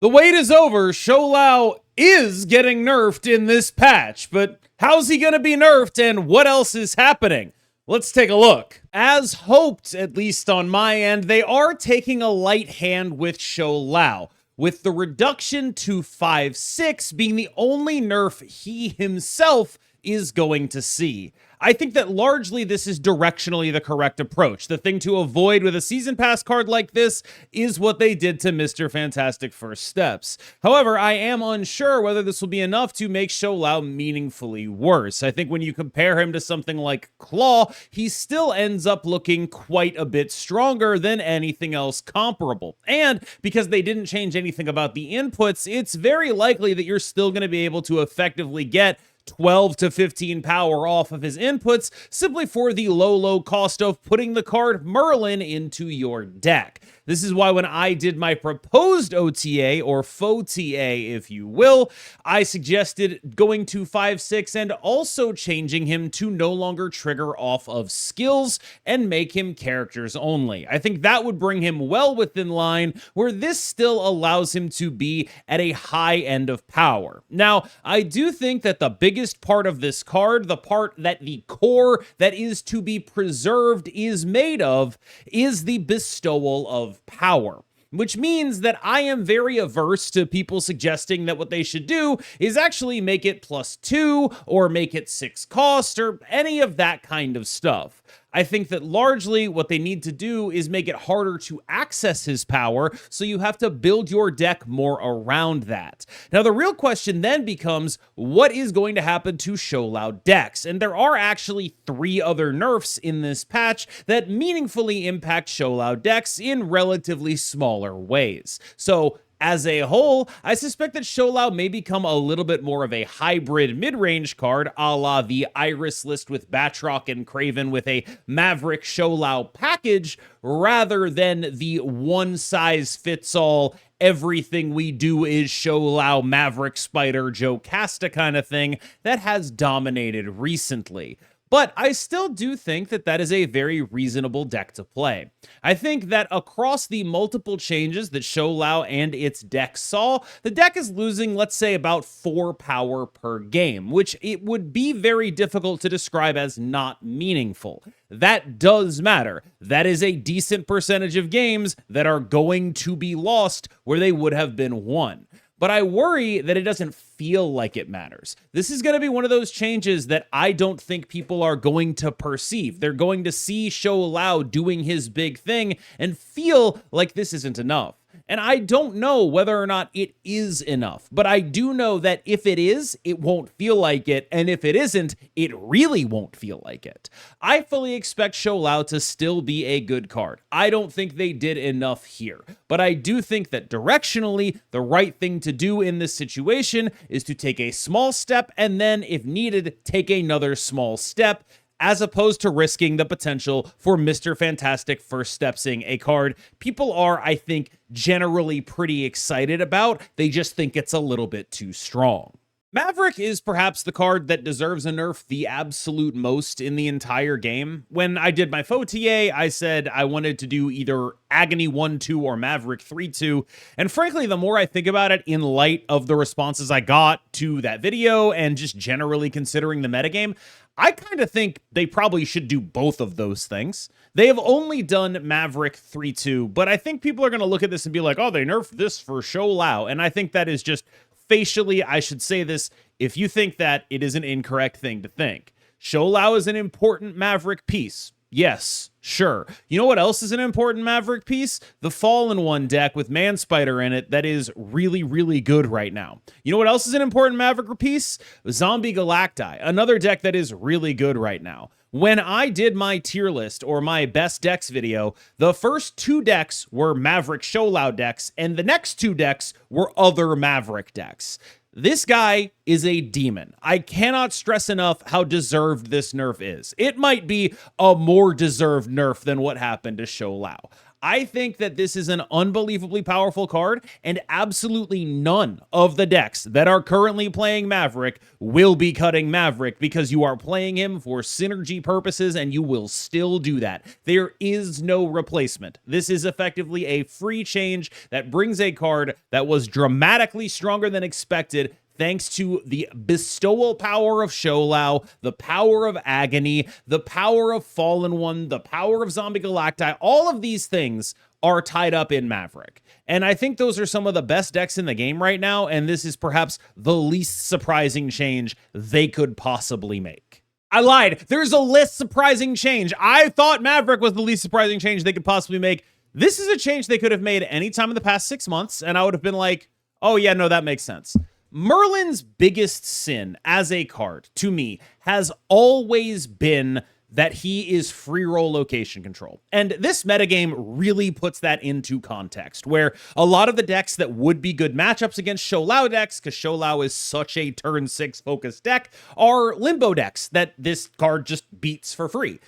The wait is over. Shou Lao is getting nerfed in this patch, but how's he going to be nerfed and what else is happening? Let's take a look. As hoped, at least on my end, they are taking a light hand with Shou Lao, with the reduction to 5/6 being the only nerf he himself is going to see. I think that largely this is directionally the correct approach. The thing to avoid with a season pass card like this is what they did to Mr. Fantastic First Steps. However, I am unsure whether this will be enough to make Shou Lao meaningfully worse. I think when you compare him to something like Claw, he still ends up looking quite a bit stronger than anything else comparable. And because they didn't change anything about the inputs, it's very likely that you're still going to be able to effectively get 12 to 15 power off of his inputs simply for the low cost of putting the card Merlin into your deck. This is why when I did my proposed OTA, or faux TA if you will, I suggested going to 5/6 and also changing him to no longer trigger off of skills and make him characters only. I think that would bring him well within line where this still allows him to be at a high end of power. Now, I do think that the biggest part of this card, the part that the core that is to be preserved is made of, is the bestowal of power. Which means that I am very averse to people suggesting that what they should do is actually make it +2 or make it 6 cost or any of that kind of stuff. I think that largely what they need to do is make it harder to access his power, so you have to build your deck more around that. Now, the real question then becomes, what is going to happen to Shou Lao decks? And there are actually 3 other nerfs in this patch that meaningfully impact Shou Lao decks in relatively smaller ways. So, as a whole, I suspect that Shou Lao may become a little bit more of a hybrid mid-range card, a la the Iris list with Batroc and Craven with a Maverick Shou Lao package, rather than the one-size-fits-all, everything we do is Shou Lao, Maverick, Spider, Jocasta kind of thing that has dominated recently. But I still do think that that is a very reasonable deck to play. I think that across the multiple changes that Shou Lao and its deck saw, the deck is losing, let's say, about 4 power per game, which it would be very difficult to describe as not meaningful. That does matter. That is a decent percentage of games that are going to be lost where they would have been won. But I worry that it doesn't feel like it matters. This is going to be one of those changes that I don't think people are going to perceive. They're going to see Shou Lao doing his big thing and feel like this isn't enough. And I don't know whether or not it is enough, but I do know that if it is, it won't feel like it, and if it isn't, it really won't feel like it. I fully expect Shou Lao to still be a good card. I don't think they did enough here, but I do think that directionally, the right thing to do in this situation is to take a small step and then, if needed, take another small step, as opposed to risking the potential for Mr. Fantastic First Stepsing, a card people are, I think, generally pretty excited about. They just think it's a little bit too strong. Maverick is perhaps the card that deserves a nerf the absolute most in the entire game. When I did my faux TA, I said I wanted to do either Agony 1-2 or Maverick 3-2, and frankly, the more I think about it in light of the responses I got to that video and just generally considering the metagame, I kind of think they probably should do both of those things. They have only done Maverick 3-2, but I think people are going to look at this and be like, oh, they nerfed this for Shou Lao, and I think that is just facially, I should say this, if you think that, it is an incorrect thing to think. Shou Lao is an important Maverick piece. Yes, sure. You know what else is an important Maverick piece? The Fallen One deck with Man Spider in it that is really, really good right now. You know what else is an important Maverick piece? Zombie Galacti, another deck that is really good right now. When I did my tier list or my best decks video, the first 2 decks were Maverick Shou Lao decks, and the next 2 decks were other Maverick decks. This guy is a demon. I cannot stress enough how deserved this nerf is. It might be a more deserved nerf than what happened to Shou Lao. I think that this is an unbelievably powerful card, and absolutely none of the decks that are currently playing Maverick will be cutting Maverick, because you are playing him for synergy purposes and you will still do that. There is no replacement. This is effectively a free change that brings a card that was dramatically stronger than expected, thanks to the bestowal power of Shou Lao, the power of Agony, the power of Fallen One, the power of Zombie Galacti. All of these things are tied up in Maverick. And I think those are some of the best decks in the game right now, and this is perhaps the least surprising change they could possibly make. I lied. There's a less surprising change. I thought Maverick was the least surprising change they could possibly make. This is a change they could have made any time in the past 6 months, and I would have been like, oh yeah, no, that makes sense. Merlin's biggest sin as a card, to me, has always been that he is free roll location control. And this metagame really puts that into context, where a lot of the decks that would be good matchups against Shou Lao decks, because Shou Lao is such a turn 6 focused deck, are limbo decks that this card just beats for free.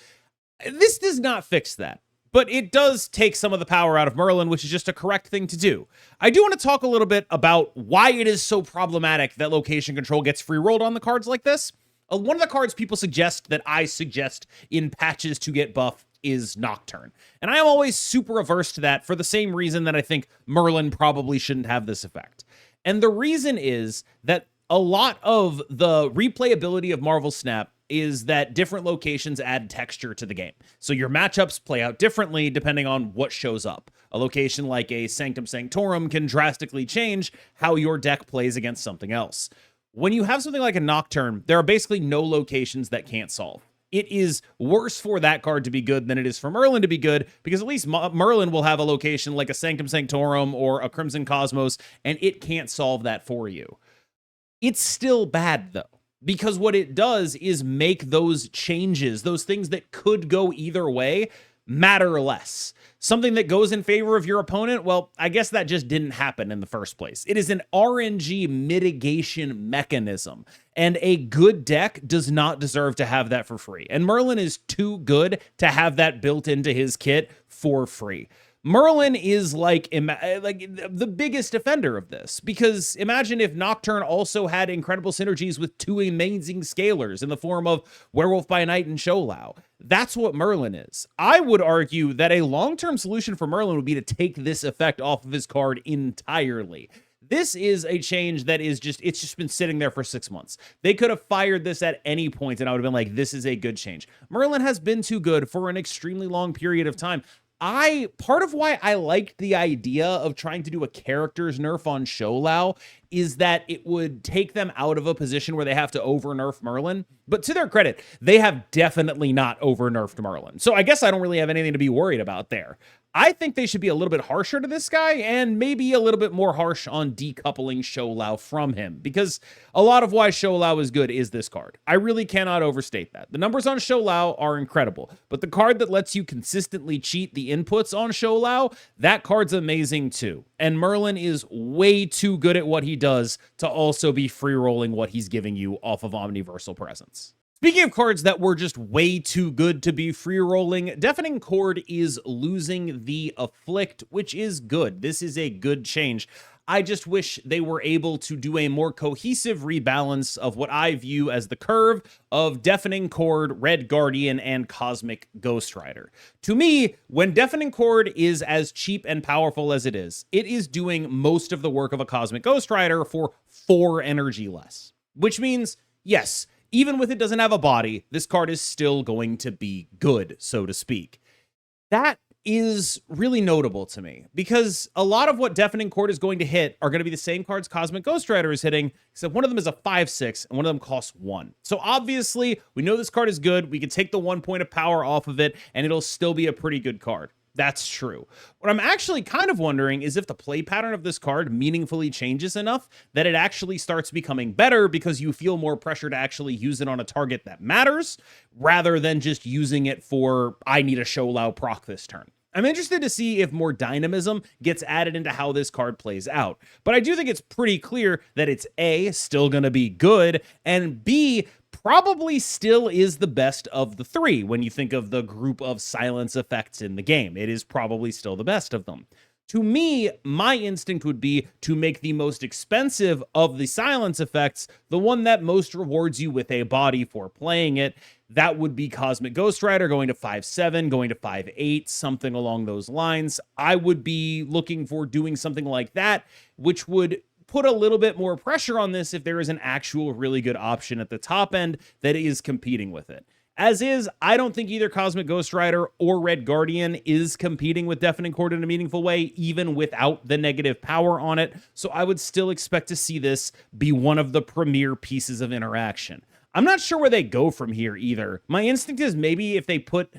This does not fix that, but it does take some of the power out of Merlin, which is just a correct thing to do. I do want to talk a little bit about why it is so problematic that location control gets free rolled on the cards like this. One of the cards people suggest that I suggest in patches to get buff is Nocturne. And I am always super averse to that for the same reason that I think Merlin probably shouldn't have this effect. And the reason is that a lot of the replayability of Marvel Snap is that different locations add texture to the game. So your matchups play out differently depending on what shows up. A location like a Sanctum Sanctorum can drastically change how your deck plays against something else. When you have something like a Nocturne, there are basically no locations that can't solve. It is worse for that card to be good than it is for Merlin to be good, because at least Merlin will have a location like a Sanctum Sanctorum or a Crimson Cosmos, and it can't solve that for you. It's still bad, though, because what it does is make those changes, those things that could go either way, matter less. Something that goes in favor of your opponent, well, I guess that just didn't happen in the first place. It is an RNG mitigation mechanism, and a good deck does not deserve to have that for free. And Merlin is too good to have that built into his kit for free. Merlin is like the biggest offender of this, because imagine if Nocturne also had incredible synergies with two amazing scalers in the form of Werewolf by Night and Shou Lao. That's what Merlin is. I would argue that a long-term solution for Merlin would be to take this effect off of his card entirely. This is a change that is it's just been sitting there for 6 months. They could have fired this at any point, and I would have been like, this is a good change. Merlin has been too good for an extremely long period of time. Part of why I liked the idea of trying to do a character's nerf on Shou Lao is that it would take them out of a position where they have to over-nerf Merlin. But to their credit, they have definitely not over-nerfed Merlin. So I guess I don't really have anything to be worried about there. I think they should be a little bit harsher to this guy, and maybe a little bit more harsh on decoupling Shou Lao from him, because a lot of why Shou Lao is good is this card. I really cannot overstate that. The numbers on Shou Lao are incredible, but the card that lets you consistently cheat the inputs on Shou Lao, that card's amazing too. And Merlin is way too good at what he does to also be free rolling what he's giving you off of Omniversal Presence. Speaking of cards that were just way too good to be free rolling, Deafening Chord is losing the afflict, which is good. This is a good change. I just wish they were able to do a more cohesive rebalance of what I view as the curve of Deafening Chord, Red Guardian, and Cosmic Ghost Rider. To me, when Deafening Chord is as cheap and powerful as it is doing most of the work of a Cosmic Ghost Rider for 4 energy less. Which means, yes, even with it doesn't have a body, this card is still going to be good, so to speak. That is really notable to me, because a lot of what Deafening Chord is going to hit are going to be the same cards Cosmic Ghost Rider is hitting, except one of them is a 5/6 and one of them costs 1. So obviously, we know this card is good. We can take the 1 point of power off of it, and it'll still be a pretty good card. That's true. What I'm actually kind of wondering is if the play pattern of this card meaningfully changes enough that it actually starts becoming better, because you feel more pressure to actually use it on a target that matters, rather than just using it for, I need a Shou Lao proc this turn. I'm interested to see if more dynamism gets added into how this card plays out. But I do think it's pretty clear that it's A, still going to be good, and B, probably still is the best of the three when you think of the group of silence effects in the game. It is probably still the best of them. To me, my instinct would be to make the most expensive of the silence effects the one that most rewards you with a body for playing it. That would be Cosmic Ghost Rider going to 5.7, going to 5.8, something along those lines. I would be looking for doing something like that, which would put a little bit more pressure on this if there is an actual really good option at the top end that is competing with it. As is, I don't think either Cosmic Ghost Rider or Red Guardian is competing with Deafening Chord in a meaningful way, even without the negative power on it. So I would still expect to see this be one of the premier pieces of interaction. I'm not sure where they go from here either. My instinct is maybe if they put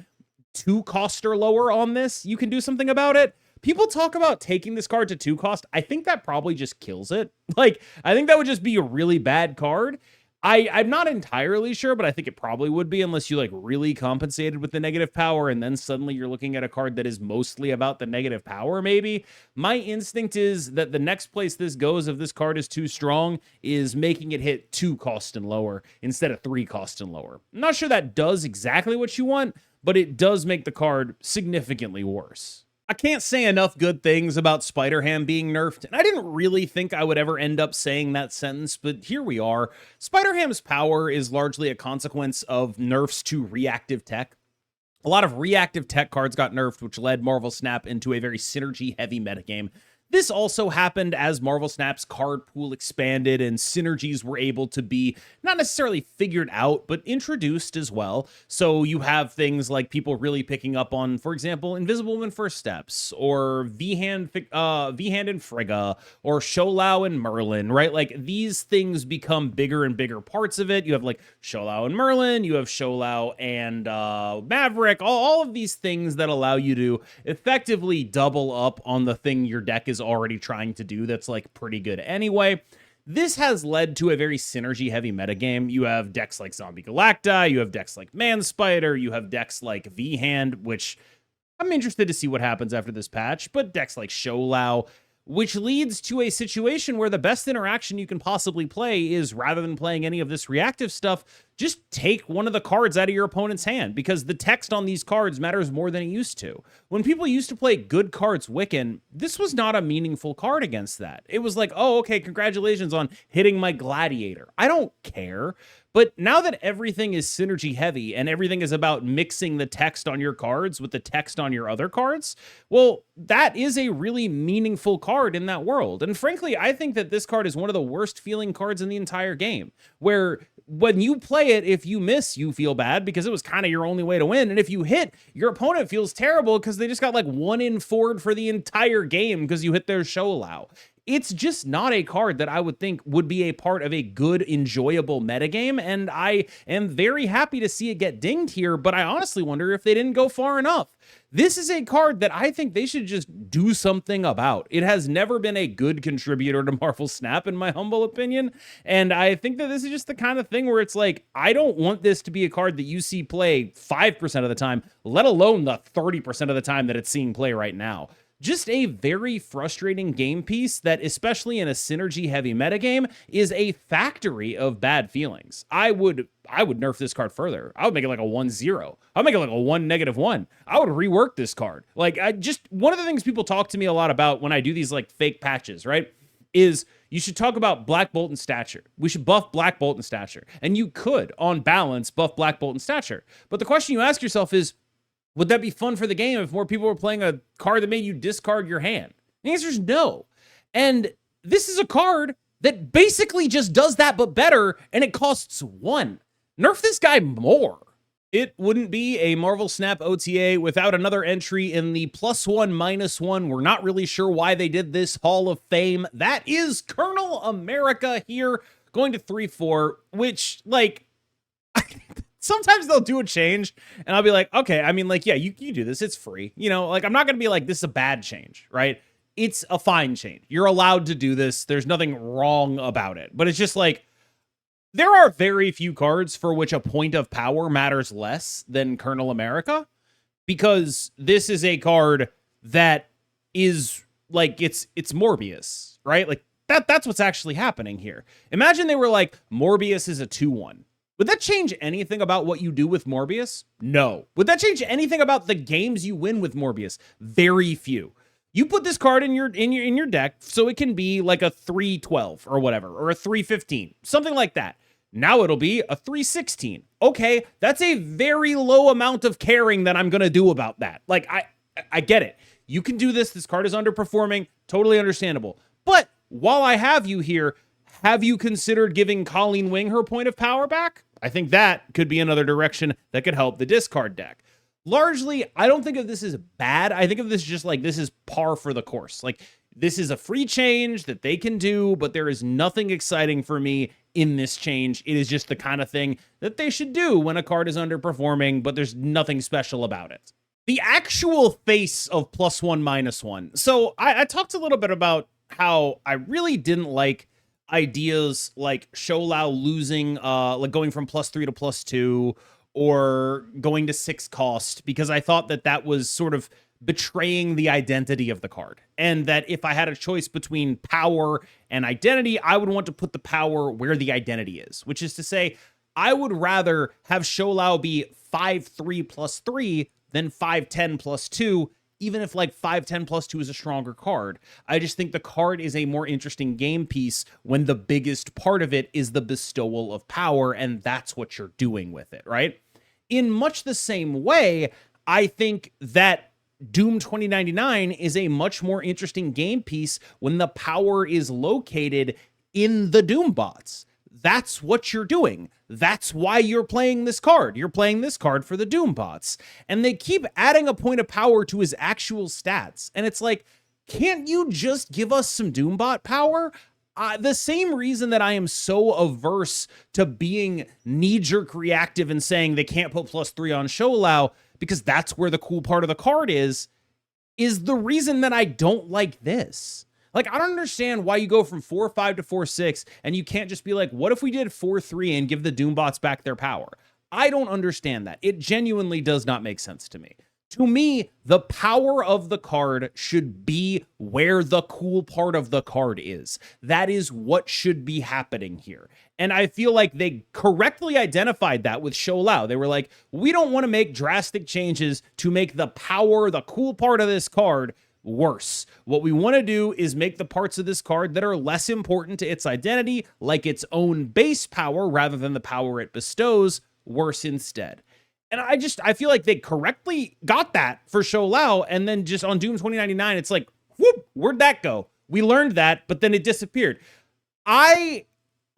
2 cost or lower on this, you can do something about it. People talk about taking this card to 2 cost. I think that probably just kills it. Like, I think that would just be a really bad card. I'm not entirely sure, but I think it probably would be unless you like really compensated with the negative power and then suddenly you're looking at a card that is mostly about the negative power maybe. My instinct is that the next place this goes if this card is too strong is making it hit 2 cost and lower instead of 3 cost and lower. I'm not sure that does exactly what you want, but it does make the card significantly worse. I can't say enough good things about Spiderham being nerfed, and I didn't really think I would ever end up saying that sentence, but here we are. Spiderham's power is largely a consequence of nerfs to reactive tech. A lot of reactive tech cards got nerfed, which led Marvel Snap into a very synergy-heavy metagame. This also happened as Marvel Snap's card pool expanded and synergies were able to be not necessarily figured out, but introduced as well. So you have things like people really picking up on, for example, Invisible Woman First Steps, or V-Hand and Frigga, or Shou Lao and Merlin, right? Like these things become bigger and bigger parts of it. You have like Shou Lao and Merlin, you have Shou Lao and Maverick, all of these things that allow you to effectively double up on the thing your deck is already trying to do that's like pretty good anyway. This has led to a very synergy heavy metagame. You have decks like Zombie Galacta, you have decks like Man Spider, you have decks like V-Hand, which I'm interested to see what happens after this patch, but decks like Shou Lao, which leads to a situation where the best interaction you can possibly play is, rather than playing any of this reactive stuff, just take one of the cards out of your opponent's hand, because the text on these cards matters more than it used to. When people used to play good cards Wiccan, this was not a meaningful card against that. It was like, oh, okay, congratulations on hitting my Gladiator. I don't care. But now that everything is synergy heavy and everything is about mixing the text on your cards with the text on your other cards, well, that is a really meaningful card in that world. And frankly, I think that this card is one of the worst feeling cards in the entire game, where when you play it, if you miss, you feel bad because it was kind of your only way to win. And if you hit, your opponent feels terrible because they just got like 1 in forward for the entire game because you hit their Shou Lao. It's just not a card that I would think would be a part of a good, enjoyable metagame, and I am very happy to see it get dinged here, but I honestly wonder if they didn't go far enough. This is a card that I think they should just do something about. It has never been a good contributor to Marvel Snap, in my humble opinion, and I think that this is just the kind of thing where it's like, I don't want this to be a card that you see play 5% of the time, let alone the 30% of the time that it's seeing play right now. Just a very frustrating game piece that, especially in a synergy-heavy metagame, is a factory of bad feelings. I would nerf this card further. I would make it like a 1-0. I would make it like a 1-1. I would rework this card. Like, one of the things people talk to me a lot about when I do these like fake patches, right, is you should talk about Black Bolt and Stature. We should buff Black Bolt and Stature. And you could, on balance, buff Black Bolt and Stature. But the question you ask yourself is, would that be fun for the game if more people were playing a card that made you discard your hand? The answer is no. And this is a card that basically just does that but better, and it costs 1. Nerf this guy more. It wouldn't be a Marvel Snap OTA without another entry in the +1/-1. We're not really sure why they did this Hall of Fame. That is Colonel America here, going to 3-4, which, like... Sometimes they'll do a change, and I'll be like, okay, I mean, like, yeah, you do this. It's free. You know, like, I'm not going to be like, this is a bad change, right? It's a fine change. You're allowed to do this. There's nothing wrong about it. But it's just like, there are very few cards for which a point of power matters less than Colonel America, because this is a card that is, like, it's Morbius, right? Like, that's what's actually happening here. Imagine they were like, Morbius is a 2-1. Would that change anything about what you do with Morbius? No. Would that change anything about the games you win with Morbius? Very few. You put this card in your deck so it can be like a 312 or whatever, or a 315, something like that. Now it'll be a 316. Okay, that's a very low amount of caring that I'm going to do about that. Like, I get it. You can do this. This card is underperforming. Totally understandable. But while I have you here, have you considered giving Colleen Wing her point of power back? I think that could be another direction that could help the discard deck. Largely, I don't think of this as bad. I think of this just like this is par for the course. Like, this is a free change that they can do, but there is nothing exciting for me in this change. It is just the kind of thing that they should do when a card is underperforming, but there's nothing special about it. The actual face of +1/-1. So I talked a little bit about how I really didn't like ideas like Shou Lao losing, like going from +3 to +2, or going to 6 cost, because I thought that that was sort of betraying the identity of the card. And that if I had a choice between power and identity, I would want to put the power where the identity is, which is to say, I would rather have Shou Lao be 5/3 +3 than 5/10 +2, even if like 5/10 +2 is a stronger card. I just think the card is a more interesting game piece when the biggest part of it is the bestowal of power, and that's what you're doing with it, right? In much the same way, I think that Doom 2099 is a much more interesting game piece when the power is located in the Doom bots. That's what you're doing. That's why you're playing this card. You're playing this card for the Doom bots. And they keep adding a point of power to his actual stats. And it's like, can't you just give us some Doom bot power? The same reason that I am so averse to being knee-jerk reactive and saying they can't put +3 on Shou Lao, because that's where the cool part of the card is the reason that I don't like this. Like, I don't understand why you go from 4/5 to 4/6 and you can't just be like, what if we did 4/3 and give the Doombots back their power? I don't understand that. It genuinely does not make sense to me. To me, the power of the card should be where the cool part of the card is. That is what should be happening here. And I feel like they correctly identified that with Shou Lao. They were like, we don't want to make drastic changes to make the power, the cool part of this card, worse. What we want to do is make the parts of this card that are less important to its identity, like its own base power rather than the power it bestows, worse instead. And I feel like they correctly got that for Shou Lao, and then just on Doom 2099, it's like, whoop, where'd that go? We learned that, but then it disappeared. I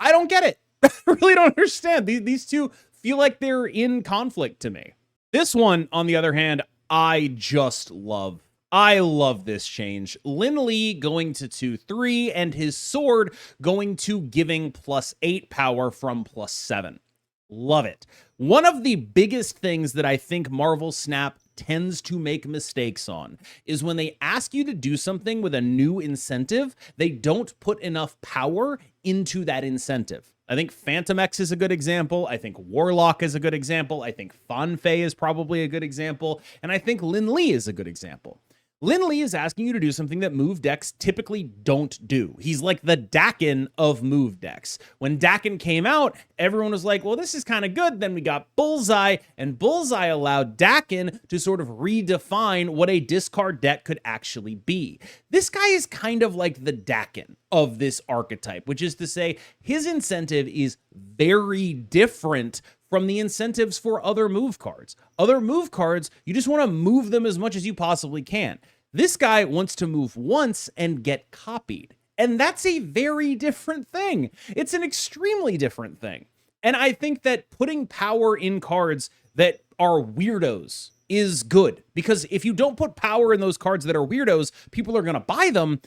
don't get it. I really don't understand. These two feel like they're in conflict to me. This one, on the other hand, I just love. I love this change. Lin Lie going to 2/3 and his sword going to giving +8 power from +7. Love it. One of the biggest things that I think Marvel Snap tends to make mistakes on is when they ask you to do something with a new incentive, they don't put enough power into that incentive. I think Phantom X is a good example. I think Warlock is a good example. I think Fanfei is probably a good example. And I think Lin Lie is a good example. Lin Lie is asking you to do something that move decks typically don't do. He's like the Dakin of move decks. When Dakin came out, everyone was like, well, this is kind of good. Then we got Bullseye, and Bullseye allowed Dakin to sort of redefine what a discard deck could actually be. This guy is kind of like the Dakin of this archetype, which is to say his incentive is very different from the incentives for other move cards. Other move cards, you just want to move them as much as you possibly can. This guy wants to move once and get copied. And that's a very different thing. It's an extremely different thing. And I think that putting power in cards that are weirdos is good. Because if you don't put power in those cards that are weirdos, people are going to buy them.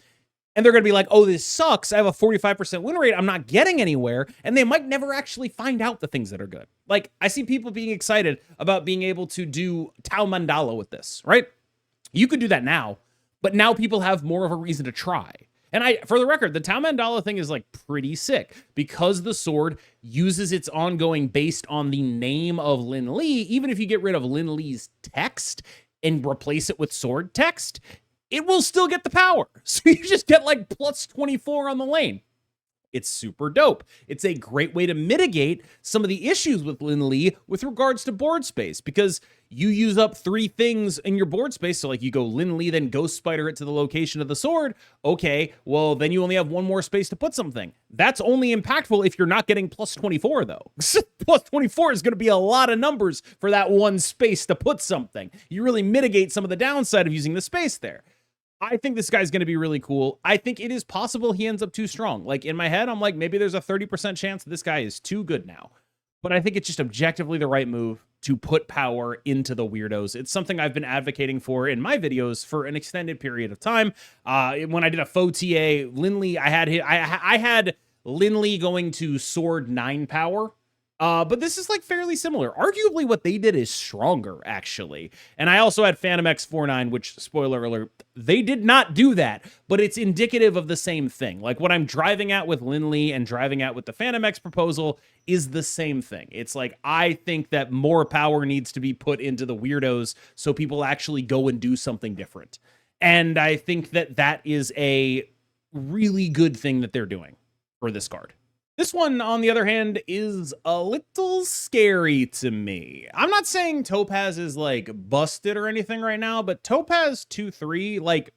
And they're going to be like, oh, this sucks. I have a 45% win rate. I'm not getting anywhere. And they might never actually find out the things that are good. Like, I see people being excited about being able to do Tau Mandala with this, right? You could do that now, but now people have more of a reason to try. And for the record, the Tau Mandala thing is like pretty sick because the sword uses its ongoing based on the name of Lin Lie. Even if you get rid of Lin Lie's text and replace it with sword text, it will still get the power. So you just get like +24 on the lane. It's super dope. It's a great way to mitigate some of the issues with Lin Lie with regards to board space, because you use up 3 things in your board space. So like you go Lin Lie, then Ghost Spider it to the location of the sword. Okay, well then you only have 1 more space to put something. That's only impactful if you're not getting plus 24 though. Plus 24 is going to be a lot of numbers for that 1 space to put something. You really mitigate some of the downside of using the space there. I think this guy's going to be really cool. I think it is possible he ends up too strong. Like in my head, I'm like, maybe there's a 30% chance this guy is too good now. But I think it's just objectively the right move to put power into the weirdos. It's something I've been advocating for in my videos for an extended period of time. When I did a OTA, Lin Lie, I had Lin Lie going to sword 9 power. But this is like fairly similar. Arguably what they did is stronger, actually. And I also had Phantom X49, which, spoiler alert, they did not do that, but it's indicative of the same thing. Like what I'm driving at with Lin Lie and driving at with the Phantom X proposal is the same thing. It's like, I think that more power needs to be put into the weirdos so people actually go and do something different. And I think that that is a really good thing that they're doing for this card. This one, on the other hand, is a little scary to me. I'm not saying Topaz is, like, busted or anything right now, but Topaz 2-3, like,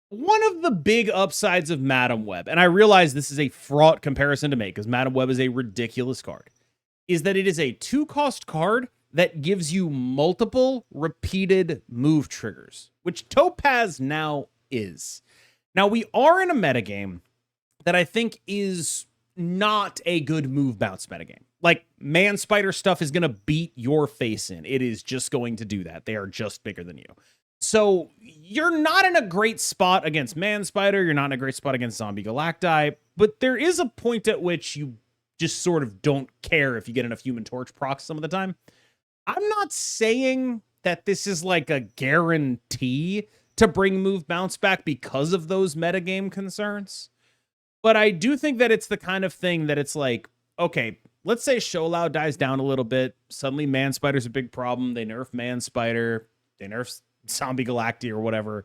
one of the big upsides of Madam Web, and I realize this is a fraught comparison to make, because Madam Web is a ridiculous card, is that it is a 2-cost card that gives you multiple repeated move triggers, which Topaz now is. Now, we are in a metagame that I think is not a good move bounce metagame. Like, Man Spider stuff is going to beat your face in. It is just going to do that. They are just bigger than you. So you're not in a great spot against Man Spider. You're not in a great spot against Zombie Galacti. But there is a point at which you just sort of don't care if you get enough Human Torch procs some of the time. I'm not saying that this is like a guarantee to bring move bounce back because of those metagame concerns. But I do think that it's the kind of thing that it's like, okay, let's say Shou Lao dies down a little bit. Suddenly Man Spider's a big problem. They nerf Man Spider. They nerf Zombie Galacti or whatever.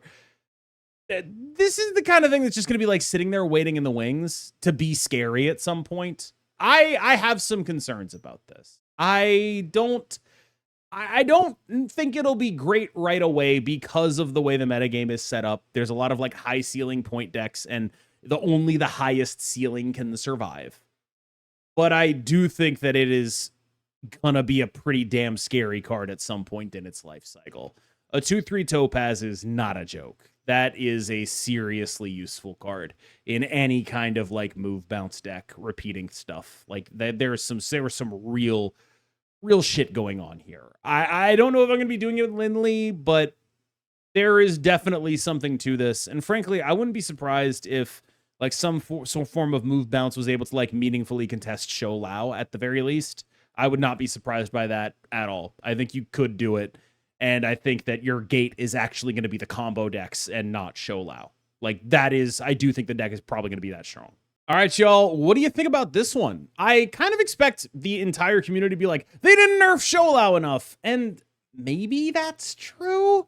This is the kind of thing that's just going to be like sitting there waiting in the wings to be scary at some point. I have some concerns about this. I don't think it'll be great right away because of the way the metagame is set up. There's a lot of like high ceiling point decks, and only the highest ceiling can survive. But I do think that it is gonna be a pretty damn scary card at some point in its life cycle. A 2-3 Topaz is not a joke. That is a seriously useful card in any kind of like move bounce deck, repeating stuff. Like there was some real shit going on here. I don't know if I'm gonna be doing it with Lin Lie, but there is definitely something to this. And frankly, I wouldn't be surprised if like some form of move bounce was able to like meaningfully contest Shou Lao at the very least. I would not be surprised by that at all. I think you could do it. And I think that your gate is actually going to be the combo decks and not Shou Lao. Like that is, I do think the deck is probably going to be that strong. All right, y'all, what do you think about this one? I kind of expect the entire community to be like, they didn't nerf Shou Lao enough. And maybe that's true.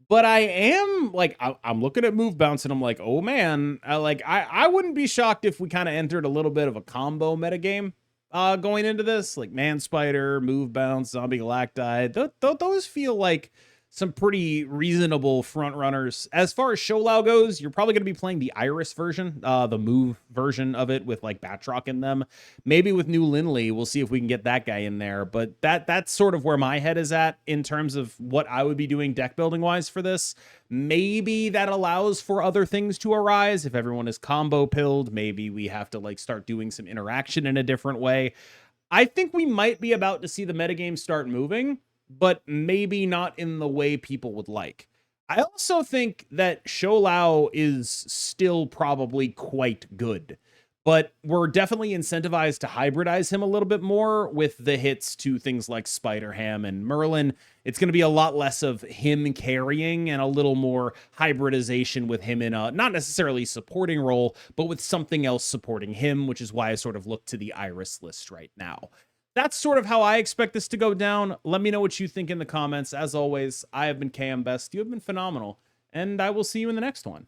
But I am like, I'm looking at move bounce and I'm like, oh man, I wouldn't be shocked if we kind of entered a little bit of a combo metagame going into this, like Man Spider, move bounce, Zombie Galacti. Those feel like some pretty reasonable front runners. As far as Shou Lao goes, you're probably going to be playing the Iris version, the move version of it with like Batroc in them. Maybe with new Lin Lie, we'll see if we can get that guy in there. But that's sort of where my head is at in terms of what I would be doing deck building wise for this. Maybe that allows for other things to arise. If everyone is combo pilled, maybe we have to like start doing some interaction in a different way. I think we might be about to see the metagame start moving, but maybe not in the way people would like. I also think that Shou Lao is still probably quite good, but we're definitely incentivized to hybridize him a little bit more with the hits to things like Spiderham and Merlin. It's going to be a lot less of him carrying and a little more hybridization with him in a not necessarily supporting role, but with something else supporting him, which is why I sort of look to the Iris list right now. That's sort of how I expect this to go down. Let me know what you think in the comments. As always, I have been KMBest. You have been phenomenal, and I will see you in the next one.